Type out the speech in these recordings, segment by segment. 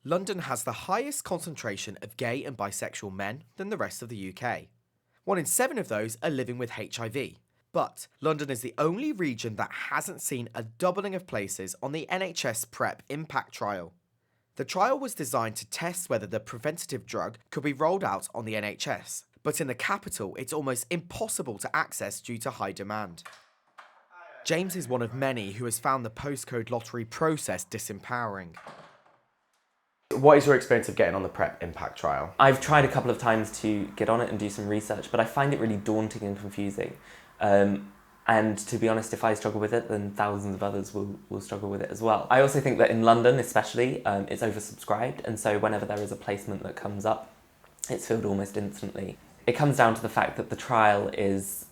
London has the highest concentration of gay and bisexual men than the rest of the UK. 1 in 7 of those are living with HIV. But London is the only region that hasn't seen a doubling of places on the NHS PrEP impact trial. The trial was designed to test whether the preventative drug could be rolled out on the NHS, but in the capital it's almost impossible to access due to high demand. James is one of many who has found the postcode lottery process disempowering. What is your experience of getting on the PrEP impact trial? I've tried a couple of times to get on it and do some research, but I find it really daunting and confusing. And to be honest, if I struggle with it, then thousands of others will struggle with it as well. I also think that in London especially, it's oversubscribed, and so whenever there is a placement that comes up, it's filled almost instantly. It comes down to the fact that the trial is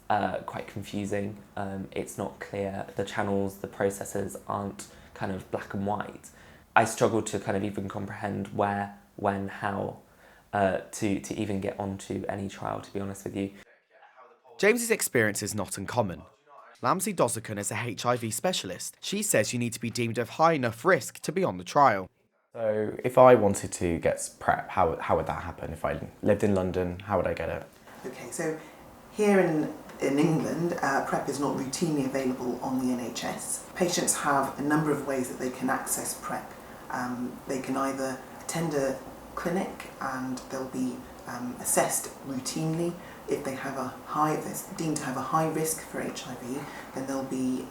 quite confusing. It's not clear. The channels, the processes aren't kind of black and white. I struggle to kind of even comprehend where, when, how to even get onto any trial, to be honest with you. James's experience is not uncommon. Lamsey Dosican is a HIV specialist. She says you need to be deemed of high enough risk to be on the trial. So if I wanted to get PrEP, how would that happen? If I lived in London, how would I get it? Okay, so here in England, PrEP is not routinely available on the NHS. Patients have a number of ways that they can access PrEP. They can either attend a clinic and they'll be assessed routinely. If they're deemed to have a high risk for HIV, then they'll be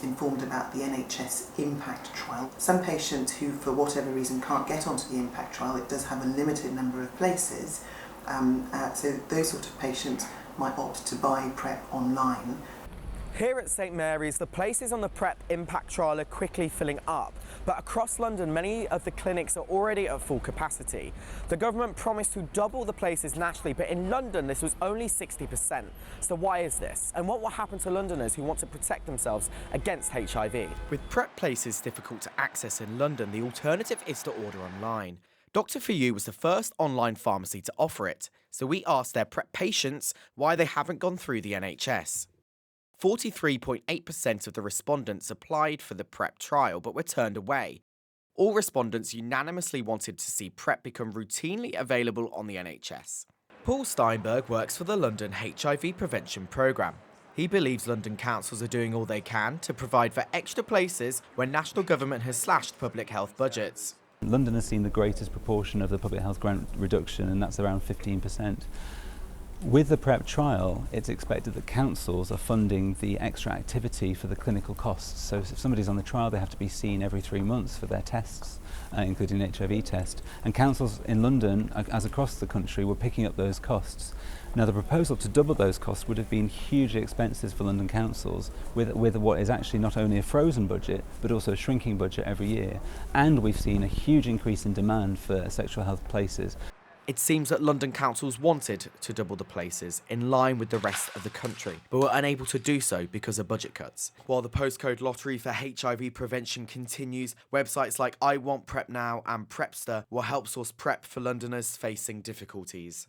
informed about the NHS impact trial. Some patients who, for whatever reason, can't get onto the impact trial, it does have a limited number of places, so those sort of patients might opt to buy PrEP online. Here at St Mary's, the places on the PrEP impact trial are quickly filling up, but across London, many of the clinics are already at full capacity. The government promised to double the places nationally, but in London, this was only 60%. So why is this? And what will happen to Londoners who want to protect themselves against HIV? With PrEP places difficult to access in London, the alternative is to order online. Dr. For You was the first online pharmacy to offer it, so we asked their PrEP patients why they haven't gone through the NHS. 43.8% of the respondents applied for the PrEP trial but were turned away. All respondents unanimously wanted to see PrEP become routinely available on the NHS. Paul Steinberg works for the London HIV Prevention Programme. He believes London councils are doing all they can to provide for extra places when national government has slashed public health budgets. London has seen the greatest proportion of the public health grant reduction, and that's around 15%. With the PrEP trial, it's expected that councils are funding the extra activity for the clinical costs. So if somebody's on the trial, they have to be seen every 3 months for their tests, including an HIV test. And councils in London, as across the country, were picking up those costs. Now, the proposal to double those costs would have been hugely expensive for London councils with what is actually not only a frozen budget, but also a shrinking budget every year. And we've seen a huge increase in demand for sexual health places. It seems that London councils wanted to double the places in line with the rest of the country, but were unable to do so because of budget cuts. While the postcode lottery for HIV prevention continues, websites like I Want PrEP Now and Prepster will help source PrEP for Londoners facing difficulties.